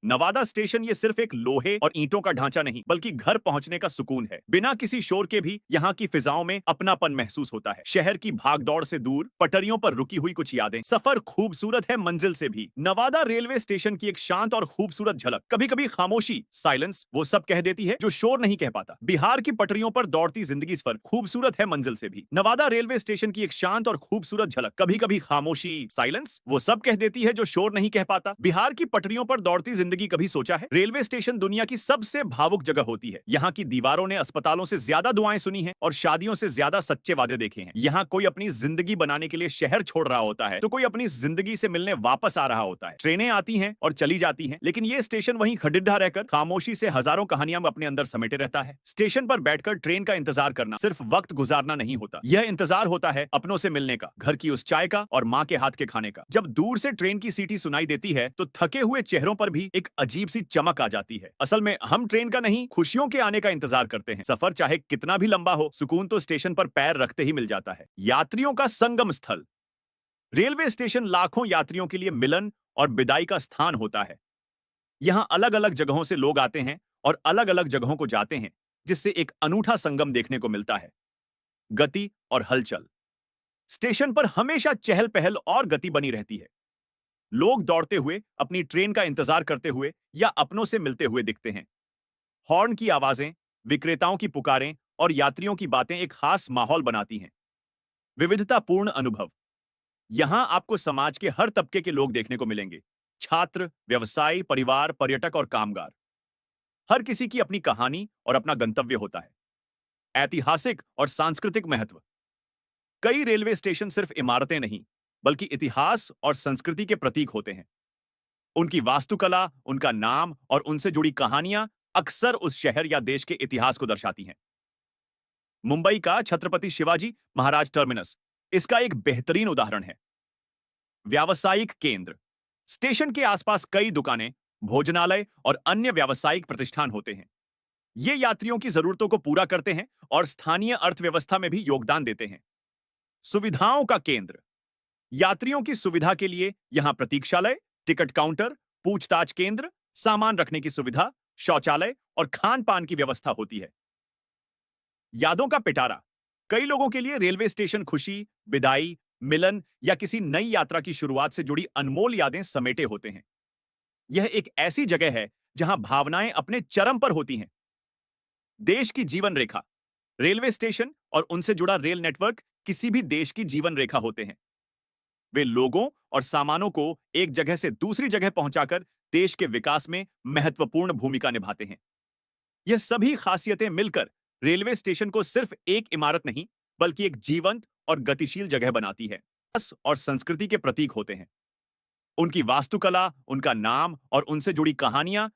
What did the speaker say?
Nawada station ये सिर्फ एक लोहे और ईंटों का ढांचा नहीं बल्कि घर पहुंचने का सुकून है। बिना किसी शोर के भी यहाँ की फिजाओं में अपनापन महसूस होता है। शहर की भागदौड़ से दूर पटरियों पर रुकी हुई कुछ यादें। सफर खूबसूरत है मंजिल से भी। नवादा रेलवे स्टेशन की एक शांत और खूबसूरत झलक। कभी कभी खामोशी साइलेंस वो सब कह देती है जो शोर नहीं कह पाता। बिहार की पटरियों पर दौड़ती जिंदगी सफर खूबसूरत है मंजिल से भी। नवादा रेलवे स्टेशन की एक शांत और खूबसूरत झलक। कभी कभी खामोशी साइलेंस वो सब कह देती है जो शोर नहीं कह पाता। बिहार की पटरियों पर दौड़ती जिंदगी कभी सोचा है? रेलवे स्टेशन दुनिया की सबसे भावुक जगह होती है। यहाँ की दीवारों ने अस्पतालों से ज्यादा दुआएं सुनी हैं और शादियों से ज्यादा सच्चे वादे देखे हैं। यहाँ कोई अपनी जिंदगी बनाने के लिए शहर छोड़ रहा होता है तो कोई अपनी जिंदगी से मिलने वापस आ रहा होता है। ट्रेनें आती हैं और चली जाती हैं, लेकिन ये स्टेशन वहीं खडिड्ढा रहकर खामोशी से हजारों कहानियां अपने अंदर समेटे रहता है। स्टेशन पर बैठकर ट्रेन का इंतजार करना सिर्फ वक्त गुजारना नहीं होता, यह इंतजार होता है अपनों से मिलने का, घर की उस चाय का और माँ के हाथ के खाने का। जब दूर से ट्रेन की सीटी सुनाई देती है तो थके हुए चेहरों पर भी एक अजीब सी चमक आ जाती है। असल में हम ट्रेन का नहीं, खुशियों के आने का इंतजार करते हैं। सफर चाहे कितना भी लंबा हो, सुकून तो स्टेशन पर पैर रखते ही मिल जाता है। यात्रियों का संगम स्थल। रेलवे स्टेशन लाखों यात्रियों के लिए मिलन और विदाई का स्थान होता है। यहाँ अलग अलग जगहों से लोग आते हैं और अलग अलग जगहों को जाते हैं, जिससे एक अनूठा संगम देखने को मिलता है। गति और हलचल। स्टेशन पर हमेशा चहल पहल और गति बनी रहती है। लोग दौड़ते हुए, अपनी ट्रेन का इंतजार करते हुए या अपनों से मिलते हुए दिखते हैं। हॉर्न की आवाजें, विक्रेताओं की पुकारें और यात्रियों की बातें एक खास माहौल बनाती हैं। विविधतापूर्ण अनुभव। यहां आपको समाज के हर तबके के लोग देखने को मिलेंगे। छात्र, व्यवसायी, परिवार, पर्यटक और कामगार। हर किसी की अपनी कहानी और अपना गंतव्य होता है। ऐतिहासिक और सांस्कृतिक महत्व। कई रेलवे स्टेशन सिर्फ इमारतें नहीं, बल्कि इतिहास और संस्कृति के प्रतीक होते हैं। उनकी वास्तुकला, उनका नाम और उनसे जुड़ी कहानियां अक्सर उस शहर या देश के इतिहास को दर्शाती हैं। मुंबई का छत्रपति शिवाजी महाराज टर्मिनस इसका एक बेहतरीन उदाहरण है। व्यावसायिक केंद्र। स्टेशन के आसपास कई दुकानें, भोजनालय और अन्य व्यावसायिक प्रतिष्ठान होते हैं। ये यात्रियों की जरूरतों को पूरा करते हैं और स्थानीय अर्थव्यवस्था में भी योगदान देते हैं। सुविधाओं का केंद्र। यात्रियों की सुविधा के लिए यहां प्रतीक्षालय, टिकट काउंटर, पूछताछ केंद्र, सामान रखने की सुविधा, शौचालय और खान पान की व्यवस्था होती है। यादों का पिटारा। कई लोगों के लिए रेलवे स्टेशन खुशी, विदाई, मिलन या किसी नई यात्रा की शुरुआत से जुड़ी अनमोल यादें समेटे होते हैं। यह एक ऐसी जगह है जहां भावनाएं अपने चरम पर होती हैं। देश की जीवन रेखा। रेलवे स्टेशन और उनसे जुड़ा रेल नेटवर्क किसी भी देश की जीवन रेखा होते हैं। वे लोगों और सामानों को एक जगह से दूसरी जगह पहुंचाकर देश के विकास में महत्वपूर्ण भूमिका निभाते हैं। यह सभी खासियतें मिलकर रेलवे स्टेशन को सिर्फ एक इमारत नहीं, बल्कि एक जीवंत और गतिशील जगह बनाती है। रस और संस्कृति के प्रतीक होते हैं। उनकी वास्तुकला, उनका नाम और उनसे जुड़ी कहानियां